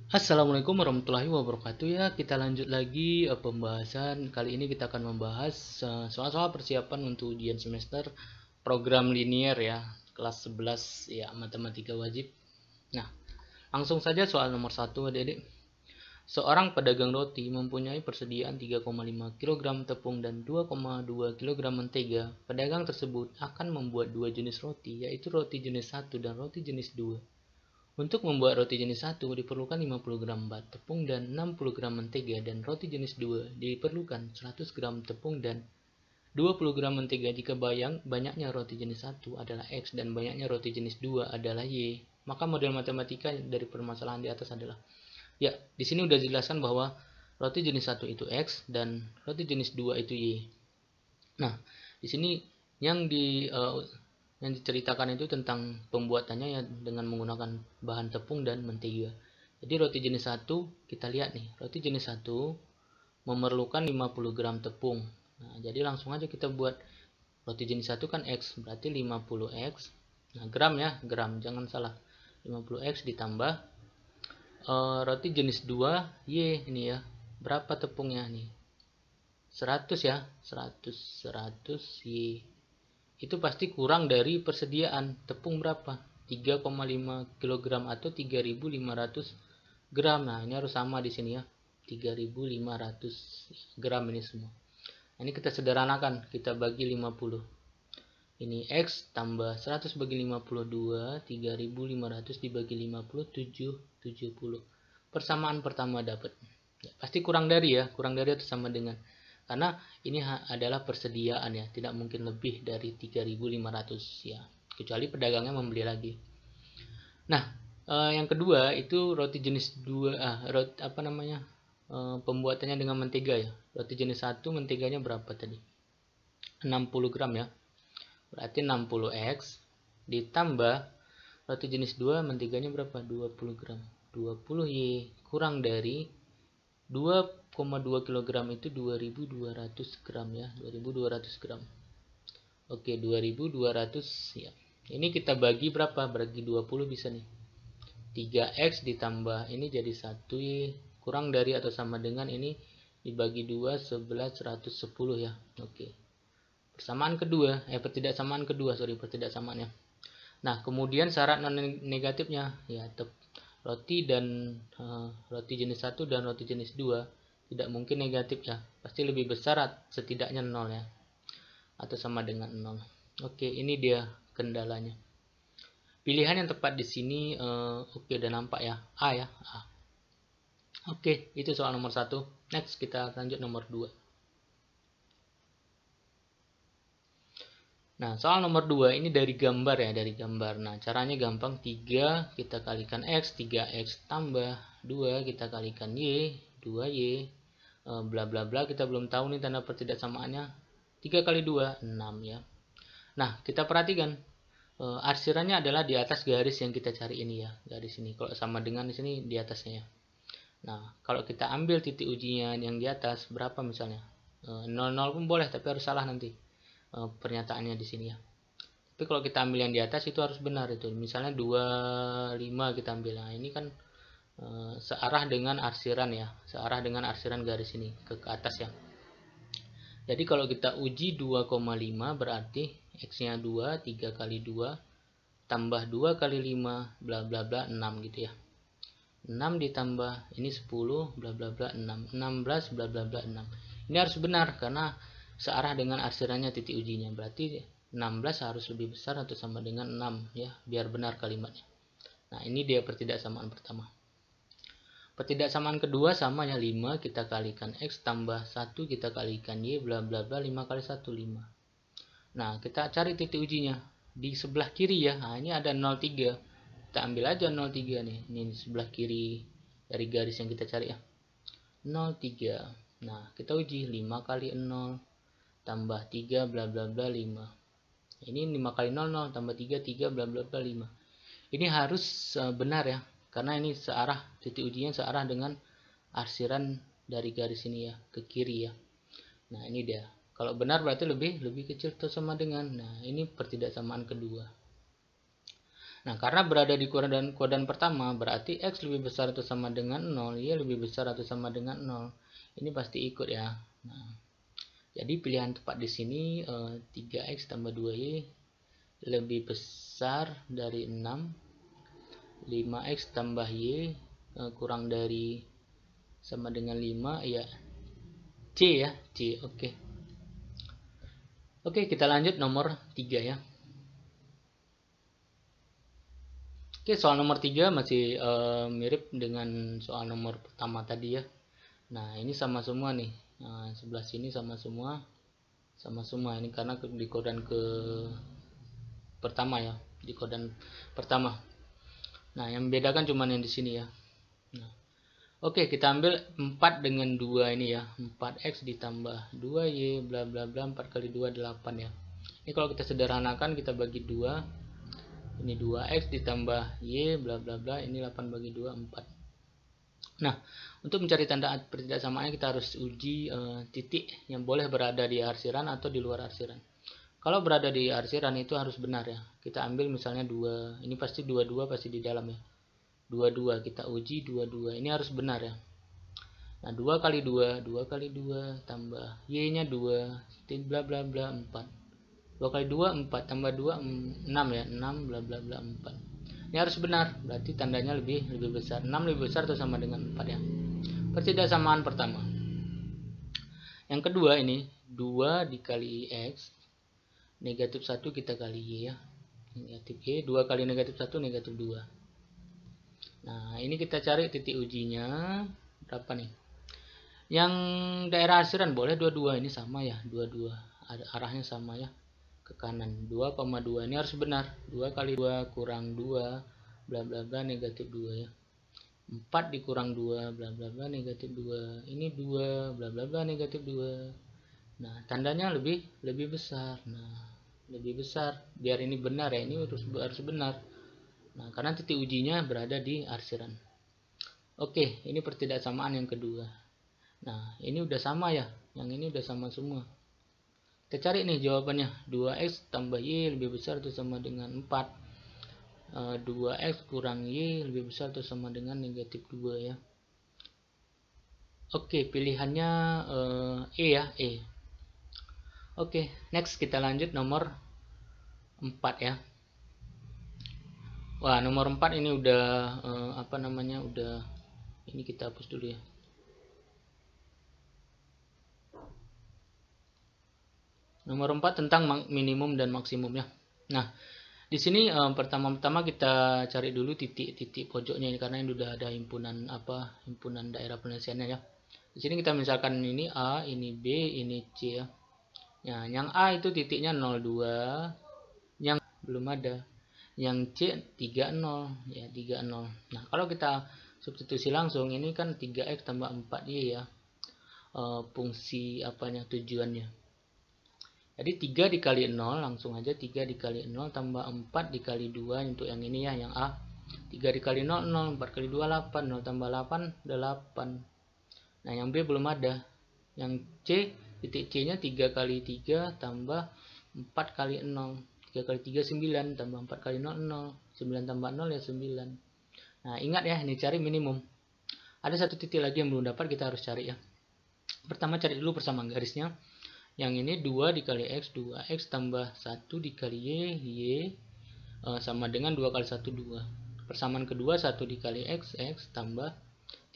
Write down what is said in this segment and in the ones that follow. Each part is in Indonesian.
Assalamualaikum warahmatullahi wabarakatuh. Ya, kita lanjut lagi pembahasan. Kali ini kita akan membahas soal-soal persiapan untuk ujian semester program linier ya, kelas 11 ya, matematika wajib. Nah, langsung saja soal nomor 1, Adik-adik. Seorang pedagang roti mempunyai persediaan 3,5 kg tepung dan 2,2 kg mentega. Pedagang tersebut akan membuat dua jenis roti, yaitu roti jenis 1 dan roti jenis 2. Untuk membuat roti jenis 1 diperlukan 50 gram tepung dan 60 gram mentega, dan roti jenis 2 diperlukan 100 gram tepung dan 20 gram mentega. Jika banyaknya roti jenis 1 adalah X dan banyaknya roti jenis 2 adalah Y, maka model matematika dari permasalahan di atas adalah. Ya, di sini udah dijelaskan bahwa roti jenis 1 itu X dan roti jenis 2 itu Y. Nah, di sini yang diceritakan itu tentang pembuatannya ya, dengan menggunakan bahan tepung dan mentega. Jadi roti jenis 1 kita lihat nih, roti jenis 1 memerlukan 50 gram tepung. Nah, jadi langsung aja kita buat. Roti jenis 1 kan X, berarti 50X. Nah, gram ya, gram, jangan salah. 50X ditambah roti jenis 2 Y ini ya. Berapa tepungnya nih? 100 ya, 100 Y. Itu pasti kurang dari persediaan tepung berapa? 3,5 kg atau 3.500 gram. Nah, ini harus sama di sini ya. 3.500 gram ini semua. Nah, ini kita sederhanakan, kita bagi 50. Ini X tambah 100 bagi 52, 3.500 dibagi 50, 770. Persamaan pertama dapat. Ya, pasti kurang dari ya, kurang dari atau sama dengan. Karena ini adalah persediaan ya, tidak mungkin lebih dari 3.500 ya, kecuali pedagangnya membeli lagi. Nah, yang kedua itu roti jenis 2, pembuatannya dengan mentega ya. Roti jenis 1 menteganya berapa tadi? 60 gram ya. Berarti 60X ditambah roti jenis 2 menteganya berapa? 20 gram. 20Y kurang dari 2,2 kg itu 2.200 gram ya, 2.200 gram. Oke, 2.200 ya. Ini kita bagi berapa? Bagi 20 bisa nih. 3X ditambah ini jadi 1Y kurang dari atau sama dengan ini dibagi 2 11 110 ya. Oke. Pertidaksamaan kedua, pertidaksamaan ya. Nah, kemudian syarat non negatifnya ya, roti jenis 1 dan roti jenis 2 tidak mungkin negatif ya, pasti lebih besar setidaknya 0 ya, atau sama dengan 0. Oke, ini dia kendalanya. Pilihan yang tepat di sini oke, udah nampak ya, A ya, A. Oke, itu soal nomor 1. Next kita lanjut nomor 2. Nah, soal nomor 2 ini dari gambar ya, dari gambar. Nah, caranya gampang, 3 kita kalikan X, 3X tambah 2 kita kalikan Y, 2Y, bla bla bla, kita belum tahu nih tanda pertidaksamaannya. 3 kali 2, 6 ya. Nah, kita perhatikan, arsirannya adalah di atas garis yang kita cari ini ya, garis ini. Kalau sama dengan di sini di atasnya ya. Nah, kalau kita ambil titik ujinya yang di atas, berapa misalnya? 00 pun boleh, tapi harus salah nanti pernyataannya di sini ya. Tapi kalau kita ambil yang di atas itu harus benar itu. Misalnya 25 kita ambil. Nah, ini kan searah dengan arsiran ya, searah dengan arsiran garis ini ke atas ya. Jadi kalau kita uji 2,5 berarti X-nya 2, 3 kali 2 tambah 2 kali 5 bla bla bla 6 gitu ya. 6 ditambah ini 10 bla bla bla 6, 16 bla bla bla 6. Ini harus benar karena searah dengan arsirannya titik ujinya, berarti 16 harus lebih besar atau sama dengan 6 ya, biar benar kalimatnya. Nah, ini dia pertidaksamaan pertama. Pertidaksamaan kedua sama ya, 5 kita kalikan X tambah 1 kita kalikan Y bla bla bla, 5 kali 1 5. Nah, kita cari titik ujinya di sebelah kiri ya. Nah, ini ada 03, kita ambil aja 03 nih, ini di sebelah kiri dari garis yang kita cari ya, 03. Nah, kita uji 5 kali 0 tambah 3 bla bla bla 5. Ini 5 kali 0 0 tambah 3 3 bla bla bla 5. Ini harus benar ya, karena ini searah, titik ujinya searah dengan arsiran dari garis ini ya, ke kiri ya. Nah, ini dia. Kalau benar berarti lebih kecil atau sama dengan. Nah, ini pertidaksamaan kedua. Nah, karena berada di kuadran pertama, berarti X lebih besar atau sama dengan 0, Y lebih besar atau sama dengan 0. Ini pasti ikut ya. Nah, jadi pilihan tepat di sini 3X tambah 2Y lebih besar dari 6. 5X tambah Y kurang dari sama dengan 5, ya C ya, C. Oke. Oke, kita lanjut nomor 3 ya. Oke, soal nomor 3 masih mirip dengan soal nomor pertama tadi ya. Nah, ini sama semua nih. Nah, sebelah sini sama semua. Sama semua ini karena di kodan ke pertama ya, di kodan pertama. Nah, yang membedakan cuma yang di sini ya. Nah, oke, kita ambil 4 dengan 2 ini ya. 4X ditambah 2Y bla bla bla, 4 kali 2 8 ya. Ini kalau kita sederhanakan kita bagi 2. Ini 2X ditambah Y bla bla bla, ini 8 bagi 2 4. Nah, untuk mencari tanda pertidaksamaannya kita harus uji titik yang boleh berada di arsiran atau di luar arsiran. Kalau berada di arsiran itu harus benar ya. Kita ambil misalnya 2, ini pasti 22 pasti di dalam ya. 22 kita uji 22, ini harus benar ya. Nah, 2 kali 2, 2 kali 2 tambah Y-nya 2, bla bla bla 4. 2 kali 2 4 tambah 2 6 ya, 6 bla bla bla 4. Ini harus benar, berarti tandanya lebih besar. 6 lebih besar atau sama dengan 4 ya. Pertidaksamaan pertama. Yang kedua ini 2 dikali X negatif 1 kita kali Y ya. Negatif Y, 2 kali negatif 1 negatif 2. Nah, ini kita cari titik ujinya berapa nih? Yang daerah arsiran boleh 22, ini sama ya, 22. Arahnya sama ya. Ke kanan 2,2, ini harus benar. 2 kali 2 kurang 2 bla bla bla negatif 2 ya. 4 dikurang 2 bla bla bla negatif 2, ini 2 bla bla bla negatif 2. Nah, tandanya lebih besar. Nah, lebih besar biar ini benar ya, ini harus benar. Nah, karena titik ujinya berada di arsiran. Oke, ini pertidaksamaan yang kedua. Nah, ini udah sama ya, yang ini udah sama semua. Kita cari nih jawabannya. 2X tambah Y lebih besar atau sama dengan 4. 2X kurang Y lebih besar atau sama dengan negatif 2 ya. Oke, pilihannya E ya, E. Oke, next kita lanjut nomor 4 ya. Wah, nomor 4 ini udah udah ini kita hapus dulu ya. Nomor 4 tentang minimum dan maksimumnya. Nah, di sini pertama-tama kita cari dulu titik-titik pojoknya ini karena ini udah ada himpunan daerah penyelesaiannya ya. Di sini kita misalkan ini A, ini B, ini C ya. Nah, yang A itu titiknya 02, yang belum ada. Yang C 30 ya, 30. Nah, kalau kita substitusi langsung ini kan 3X tambah 4Y ya. Fungsi tujuannya. Jadi 3 dikali 0 langsung aja 3 dikali 0 tambah 4 dikali 2 untuk yang ini ya, yang A. 3 dikali 0 0, 4 kali 2 8, 0 tambah 8 8. Nah, yang B belum ada. Yang C, titik C nya 3 kali 3 tambah 4 kali 0. 3 kali 3 9 tambah 4 kali 0 0. 9 tambah 0 ya 9. Nah, ingat ya, ini cari minimum. Ada satu titik lagi yang belum dapat, kita harus cari ya. Pertama cari dulu persamaan garisnya. Yang ini 2 dikali X, 2X tambah 1 dikali Y sama dengan 2 kali 1, 2. Persamaan kedua 1 dikali X, X tambah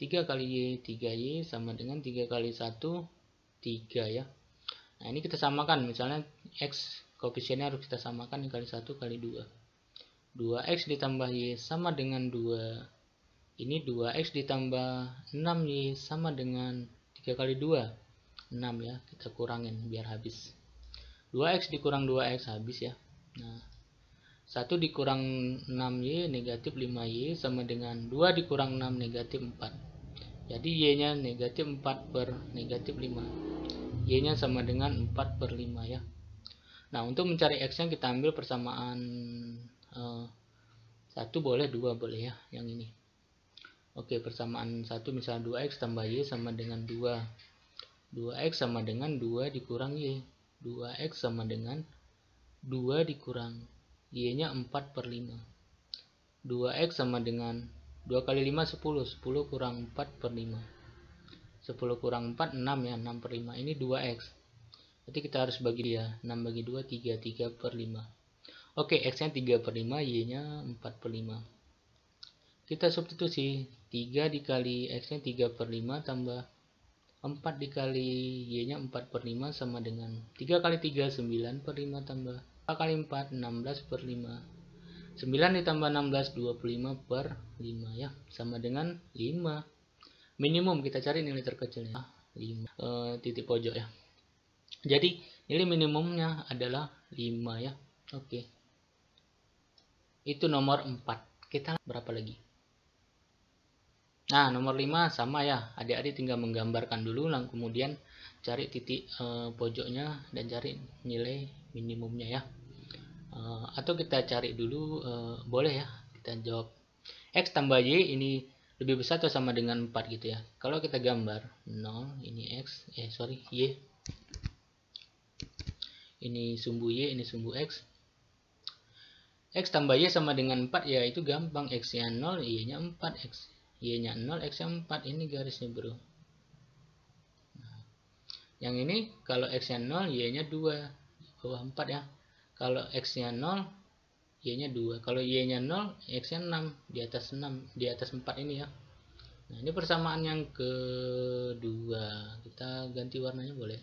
3 kali Y, 3Y sama dengan 3 kali 1, 3 ya. Nah, ini kita samakan, misalnya X koefisiennya harus kita samakan dikali 1 kali 2. 2X ditambah Y sama dengan 2. Ini 2X ditambah 6Y sama dengan 3 kali 2. 6 ya, kita kurangin biar habis. 2X dikurang 2X habis ya. Nah, 1 dikurang 6Y negatif 5Y sama dengan 2 dikurang 6 negatif 4. Jadi Y nya negatif 4 per negatif 5. Y nya sama dengan 4 per 5 ya. Nah, untuk mencari X nya kita ambil persamaan 1 boleh, 2 boleh ya, yang ini. Oke, persamaan 1 misalnya 2X tambah Y sama dengan 2. 2X sama dengan 2 dikurang Y. 2X sama dengan 2 dikurang Y nya 4 per 5. 2x sama dengan 2 kali 5 10, 10 kurang 4 per 5, 10 kurang 4 6 ya, 6 per 5, ini 2x, berarti kita harus bagi dia, 6 bagi 2 3, 3 per 5. Oke, x nya 3 per 5, y nya 4 per 5. Kita substitusi, 3 dikali x nya 3 per 5 tambah 4 dikali y nya 4 per 5 sama dengan 3 kali 3 9 per 5 tambah 4 kali 4 16 per 5. 9 ditambah 16 25 per 5 ya, sama dengan 5. Minimum kita cari nilai terkecilnya 5, titik pojok ya. Jadi nilai minimumnya adalah 5 ya. Oke. Itu nomor 4. Kita berapa lagi? Nah, nomor 5 sama ya. Adik-adik tinggal menggambarkan dulu, lalu kemudian cari titik pojoknya dan cari nilai minimumnya ya. Atau kita cari dulu, boleh ya, kita jawab x tambah y ini lebih besar atau sama dengan 4 gitu ya. Kalau kita gambar 0, ini x, y, ini sumbu y, ini sumbu x. X tambah y sama dengan 4 ya, itu gampang, x nya 0, y nya 4, y nya 0, x nya 4, ini garisnya bro. Nah, yang ini kalau x nya 0, y nya 2, bawah 4 ya. Kalau x nya 0, y nya 2. Kalau y nya 0, x nya 6, di atas 6, di atas 4 ini ya. Nah, ini persamaan yang kedua. Kita ganti warnanya boleh.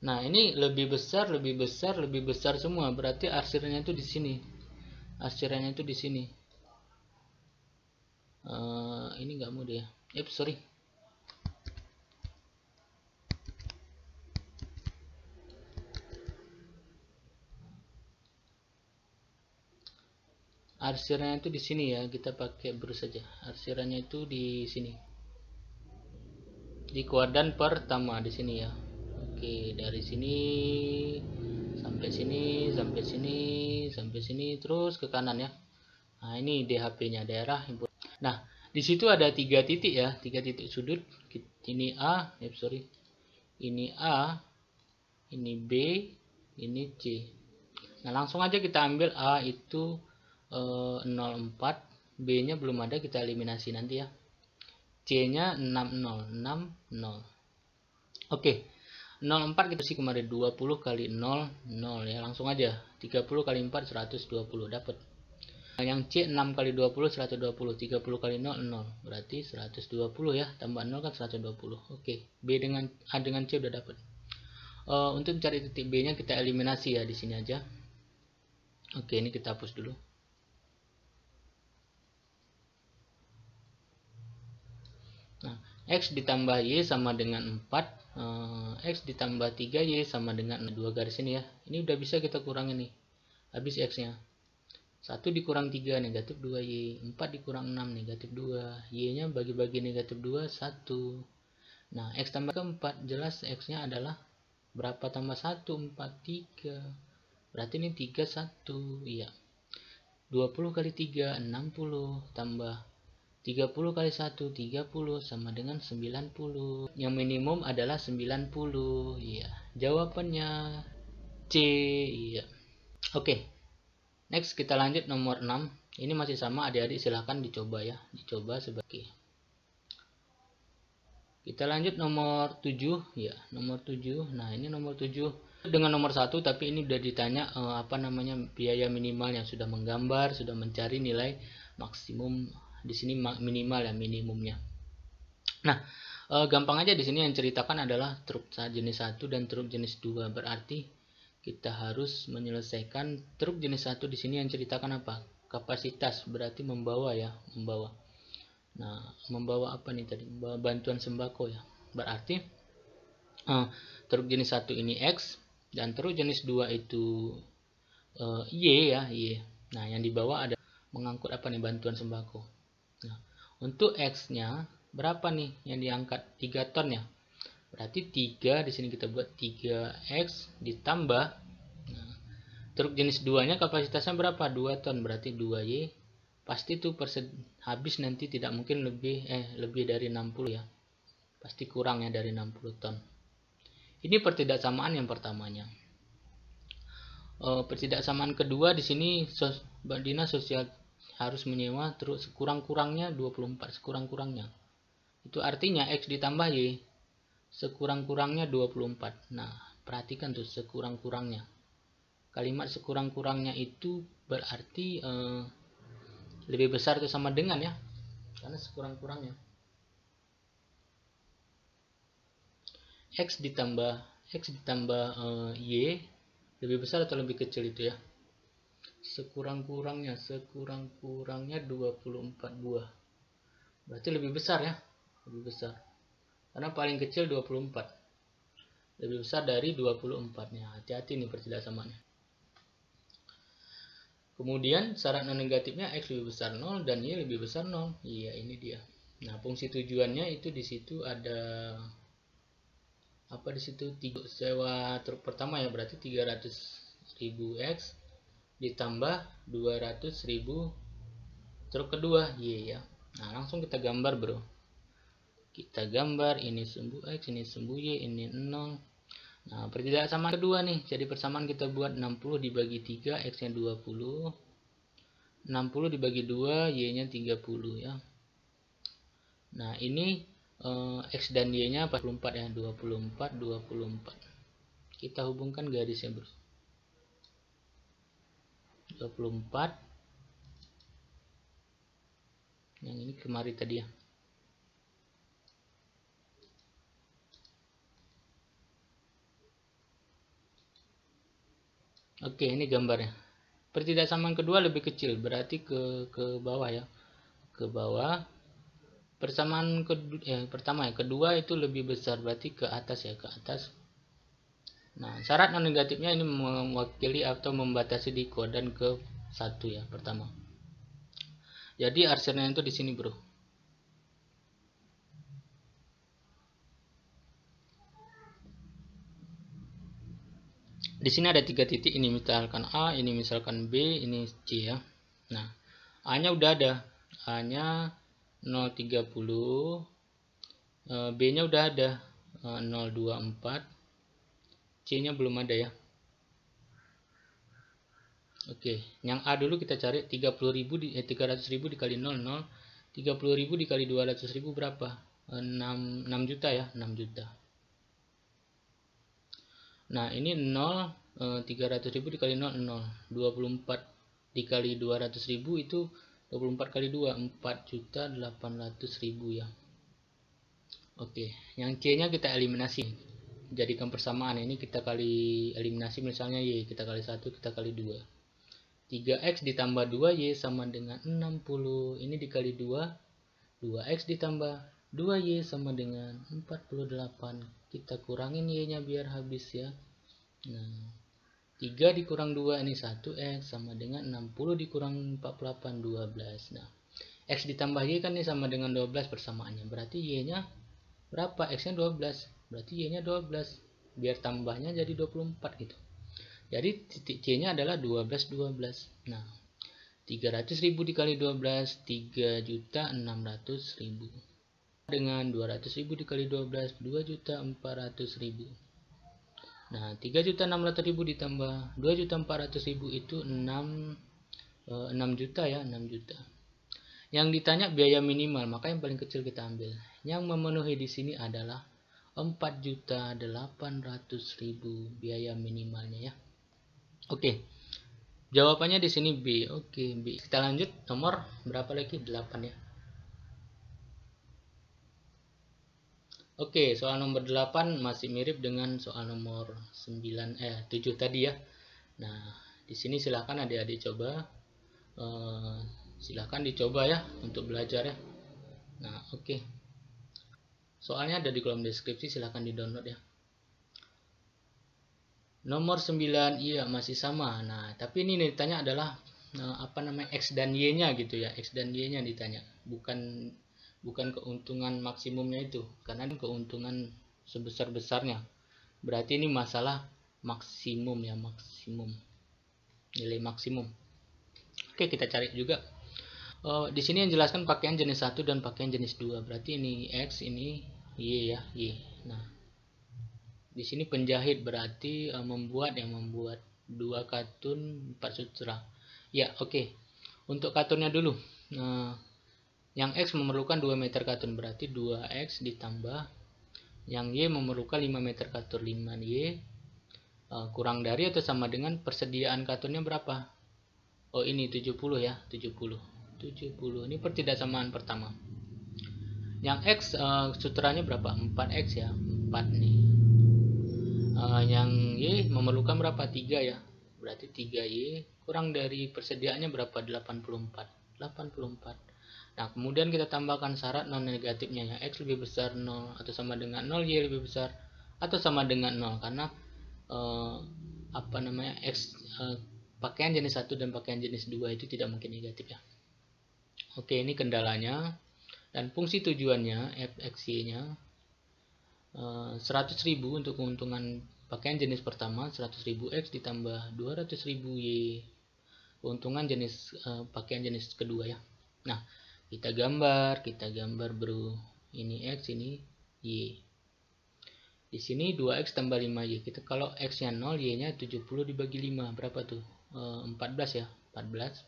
Nah, ini lebih besar, lebih besar, lebih besar semua. Berarti arsirnya itu di sini. Arsirnya itu di sini. Ini nggak mudah ya. Sorry. Arsirnya itu di sini ya, kita pakai brus saja. Arsirnya itu di sini, di kuadran pertama di sini ya. Oke, dari sini sampai sini, sampai sini, sampai sini, terus ke kanan ya. Nah, ini DHP-nya, daerah input. Nah, di situ ada 3 titik ya, 3 titik sudut. Ini A, ini A, ini B, ini C. Nah, langsung aja kita ambil A itu 04, B nya belum ada, kita eliminasi nanti ya. C nya 60, 60. Oke, 04 kita isi kemarin 20 kali 0, 0 ya, langsung aja 30 kali 4 120 dapat. Nah, yang C 6 kali 20 120, 30 kali 0 0, berarti 120 ya, tambah 0 kan 120. Oke, B dengan A dengan C udah dapat. Untuk mencari titik B nya kita eliminasi ya, di sini aja. Oke, ini kita hapus dulu. Nah, X ditambah Y sama dengan 4, X ditambah 3Y sama dengan 2 garis ini ya. Ini udah bisa kita kurangin nih. Habis X nya 1 dikurang 3 negatif 2Y, 4 dikurang 6 negatif 2, Y nya bagi-bagi negatif 2 1. Nah, X tambah ke 4, jelas X nya adalah berapa tambah 1, 4, 3, berarti ini 3 1 iya. 20 kali 3 60 tambah 30 kali 1 30 sama dengan 90. Yang minimum adalah 90. Iya. Jawabannya C. Iya. Oke. Next kita lanjut nomor 6. Ini masih sama, adik-adik silahkan dicoba ya. Dicoba sebagai. Kita lanjut nomor 7 ya, nomor 7. Nah, ini nomor 7 dengan nomor 1, tapi ini udah ditanya biaya minimalnya, sudah menggambar, sudah mencari nilai maksimum. Di sini minimal ya, minimumnya. Nah, gampang aja di sini yang ceritakan adalah truk jenis 1 dan truk jenis 2. Berarti kita harus menyelesaikan truk jenis 1 di sini yang ceritakan apa? Kapasitas, berarti membawa ya, membawa. Nah, membawa apa nih tadi? Membawa bantuan sembako ya. Berarti truk jenis 1 ini X dan truk jenis 2 itu Y ya, Y. Nah, yang dibawa ada mengangkut apa nih? Bantuan sembako. Nah, untuk X-nya berapa nih yang diangkat? 3 ton ya. Berarti 3 di sini kita buat 3X ditambah. Nah, truk jenis 2-nya kapasitasnya berapa? 2 ton, berarti 2Y. Pasti itu habis nanti, tidak mungkin lebih dari 60 ya. Pasti kurang ya dari 60 ton. Ini pertidaksamaan yang pertamanya. Pertidaksamaan kedua di sini dinas sosial harus menyewa terus sekurang-kurangnya 24, sekurang-kurangnya. Itu artinya X ditambah Y sekurang-kurangnya 24. Nah, perhatikan tuh sekurang-kurangnya. Kalimat sekurang-kurangnya itu berarti lebih besar atau sama dengan ya. Karena sekurang-kurangnya. X ditambah Y lebih besar atau lebih kecil itu ya. Sekurang-kurangnya 24 buah. Berarti lebih besar ya. Lebih besar. Karena paling kecil 24. Lebih besar dari 24-nya. Hati-hati nih pertidaksamaannya. Kemudian syarat non negatifnya X lebih besar 0 dan Y lebih besar 0. Iya, ini dia. Nah, fungsi tujuannya itu di situ ada apa di situ? Sewa truk pertama ya, berarti 300.000 X ditambah 200.000 truk kedua Y ya. Nah, langsung kita gambar, Bro. Kita gambar ini sumbu X, ini sumbu Y, ini 0. Nah, pertidaksamaan kedua nih. Jadi persamaan kita buat 60 dibagi 3, X-nya 20. 60 dibagi 2, Y-nya 30 ya. Nah, ini X dan Y-nya 44 ya. 24. Kita hubungkan garisnya, Bro. 24. Yang ini kemari tadi ya. Oke, ini gambarnya. Pertidaksamaan kedua lebih kecil, berarti ke bawah ya. Ke bawah. Persamaan pertama ya, kedua itu lebih besar, berarti ke atas ya, ke atas. Nah, syarat non negatifnya ini mewakili atau membatasi di kodan ke 1 ya, pertama. Jadi arsirnya itu di sini, Bro. Di sini ada 3 titik, ini misalkan A, ini misalkan B, ini C ya. Nah, A-nya udah ada. A-nya 0,30, B-nya udah ada 0,24, C-nya belum ada ya. Oke, yang A dulu kita cari 300.000 dikali 00, 30.000 dikali 200.000 berapa? 6 juta ya, 6 juta. Nah, ini 300.000 dikali 0, 24 dikali 200.000 itu 24 kali 2, 4.800.000 ya. Oke, yang C-nya kita eliminasi. Jadikan persamaan, ini kita kali eliminasi, misalnya Y, kita kali 1, kita kali 2. 3X ditambah 2Y sama dengan 60. Ini dikali 2. 2X ditambah 2Y sama dengan 48. Kita kurangin Y-nya biar habis ya. Nah, 3 dikurang 2 ini 1X sama dengan 60 dikurang 48, 12. Nah, X ditambah Y kan ini sama dengan 12 persamaannya. Berarti Y-nya berapa? X-nya 12. Berarti Y-nya 12. Biar tambahnya jadi 24 gitu. Jadi titik C-nya adalah 12. Nah, 300.000 dikali 12, 3.600.000. Dengan 200.000 dikali 12, 2.400.000. Nah, 3.600.000 ditambah 2.400.000 itu 6 juta ya, 6 juta. Yang ditanya biaya minimal, maka yang paling kecil kita ambil. Yang memenuhi di sini adalah 4.800.000 biaya minimalnya ya. Oke. Jawabannya di sini B. Oke, B. Kita lanjut nomor berapa lagi? 8 ya. Oke, soal nomor 8 masih mirip dengan soal nomor 7 tadi ya. Nah, di sini silahkan adik-adik coba. Silahkan dicoba ya untuk belajar ya. Nah, oke. Soalnya ada di kolom deskripsi, silahkan di-download ya. Nomor 9, iya masih sama. Nah, tapi ini ditanya adalah X dan Y-nya gitu ya. X dan Y-nya ditanya. Bukan keuntungan maksimumnya itu, karena ini keuntungan sebesar-besarnya. Berarti ini masalah maksimum ya, maksimum. Nilai maksimum. Oke, kita cari juga. Di sini yang jelaskan pakaian jenis 1 dan pakaian jenis 2. Berarti ini X, ini Y ya, Y. Nah, di sini penjahit berarti membuat 2 katun 4 sutra. Ya, oke. Untuk katunnya dulu. Nah, yang X memerlukan 2 meter katun, berarti 2X ditambah yang Y memerlukan 5 meter katun, 5Y kurang dari atau sama dengan persediaan katunnya berapa? Oh, ini 70 ya, 70. Ini pertidaksamaan pertama. Yang X sutranya berapa? 4X ya, 4 nih. Yang Y memerlukan berapa? 3 ya. Berarti 3Y kurang dari persediaannya berapa? 84. Nah, kemudian kita tambahkan syarat non negatifnya ya. X lebih besar 0 atau sama dengan 0, Y lebih besar atau sama dengan 0, karena X pakaian jenis 1 dan pakaian jenis 2 itu tidak mungkin negatif ya. Oke, ini kendalanya. Dan fungsi tujuannya fxy-nya 100.000 untuk keuntungan pakaian jenis pertama, 100.000 X ditambah 200.000 Y keuntungan jenis pakaian jenis kedua ya. Nah, kita gambar bro. Ini X, ini Y. Di sini 2X tambah 5Y. Kita kalau X-nya 0, Y-nya 70 dibagi 5. Berapa tuh? 14 ya. 14.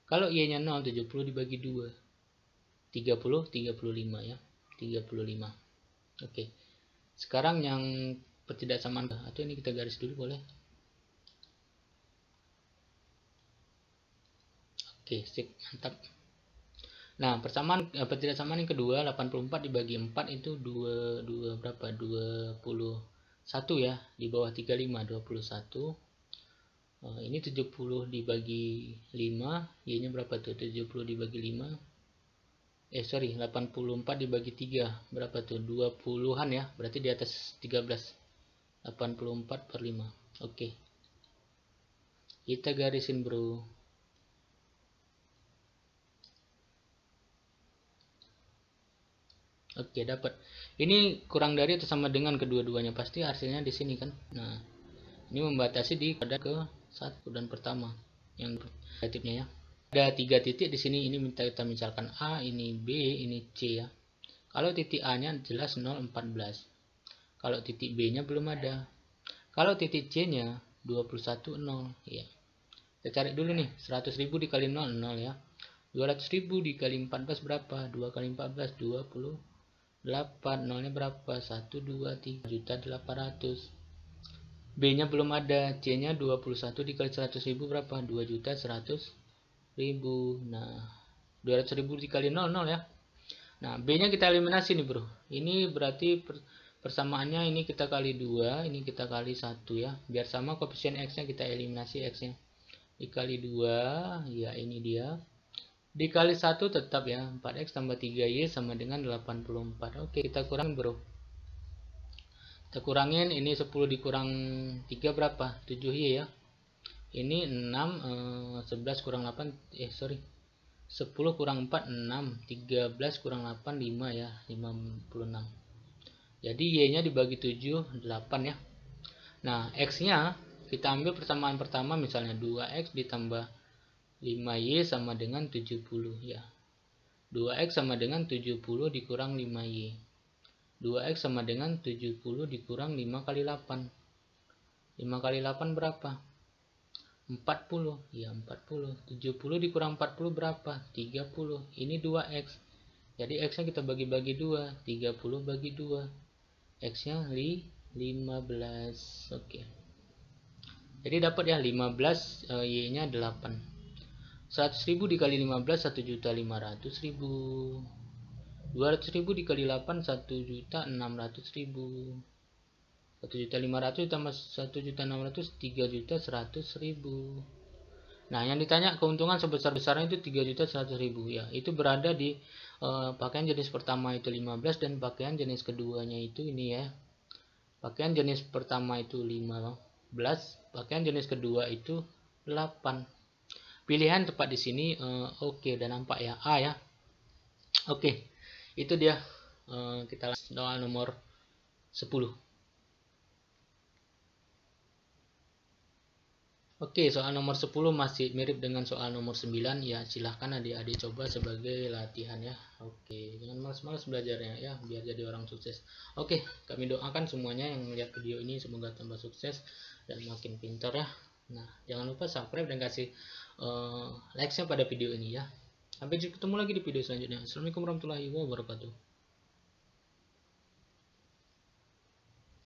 Kalau Y-nya 0, 70 dibagi 2. 35 ya. 35. Oke. Sekarang yang pertidaksamaan, atau ini kita garis dulu boleh. Oke, sip, mantap. Nah, pertidaksamaan yang kedua, 84 dibagi 4 itu 2 berapa? 21 ya, di bawah 35, 21. Ini 70 dibagi 5, Y-nya berapa tuh? 70 dibagi 5. 84 dibagi 3, berapa tuh? 20-an ya, berarti di atas 13. 84 per 5. Oke. Kita garisin, bro. Oke, dapat. Ini kurang dari atau sama dengan kedua-duanya, pasti hasilnya di sini kan. Nah, ini membatasi di pada ke 1 dan pertama yang negatifnya ya. Ada 3 titik di sini, ini kita misalkan A, ini B, ini C ya. Kalau titik A-nya jelas 0, 14. Kalau titik B-nya belum ada. Kalau titik C-nya 21, 0 ya. Kita cari dulu nih, 100.000 dikali 0, 0 ya. 200.000 dikali 14 berapa? 2 kali 14, 20. 8, 0 nya berapa? 1, 2, 3 juta 800. B nya belum ada, C nya 21 dikali 100.000 berapa? 2 juta 100.000. Nah, 200.000 dikali 0, 0 ya. Nah, B nya kita eliminasi nih bro. Ini berarti persamaannya ini kita kali 2, ini kita kali 1 ya. Biar sama koefisien X nya kita eliminasi X nya. Dikali 2, ya ini dia. Dikali 1 tetap ya, 4X tambah 3Y sama dengan 84. Oke, kita kurang bro. Kita kurangin, ini 10 dikurang 3 berapa? 7Y ya. Ini 6, 11 kurang 8, 10 kurang 4, 6. 13 kurang 8, 5 ya, 56. Jadi Y-nya dibagi 7, 8 ya. Nah, X-nya kita ambil persamaan pertama, misalnya 2X ditambah 5Y sama dengan 70 ya. 2X sama dengan 70 dikurang 5Y. 2X sama dengan 70 dikurang 5 kali 8. 5 kali 8 berapa? 40. Ya, 40. 70 dikurang 40 berapa? 30. Ini 2X. Jadi X-nya kita bagi-bagi 2. 30 bagi 2. X-nya 15. Oke. Jadi dapat ya 15, Y-nya 8. 100.000 dikali 15, 1.500.000. 200.000 dikali 8, 1.600.000. 1.500.000 tambah 1.600.000, 3.100.000. Nah, yang ditanya keuntungan sebesar-besarnya itu 3.100.000 ya. Itu berada di pakaian jenis pertama itu 15 dan pakaian jenis keduanya itu ini ya. Pakaian jenis pertama itu 15, pakaian jenis kedua itu 8. Pilihan tepat di sini oke, dan nampak ya A ya. Oke, itu dia kita lanjut soal nomor 10. Oke, soal nomor 10 masih mirip dengan soal nomor 9 ya. Silahkan adik-adik coba sebagai latihan ya. Oke, jangan malas-malas belajarnya ya, biar jadi orang sukses. Oke, kami doakan semuanya yang melihat video ini semoga tambah sukses dan makin pintar ya. Nah, jangan lupa subscribe dan kasih likes-nya pada video ini ya. Sampai ketemu lagi di video selanjutnya. Assalamualaikum warahmatullahi wabarakatuh.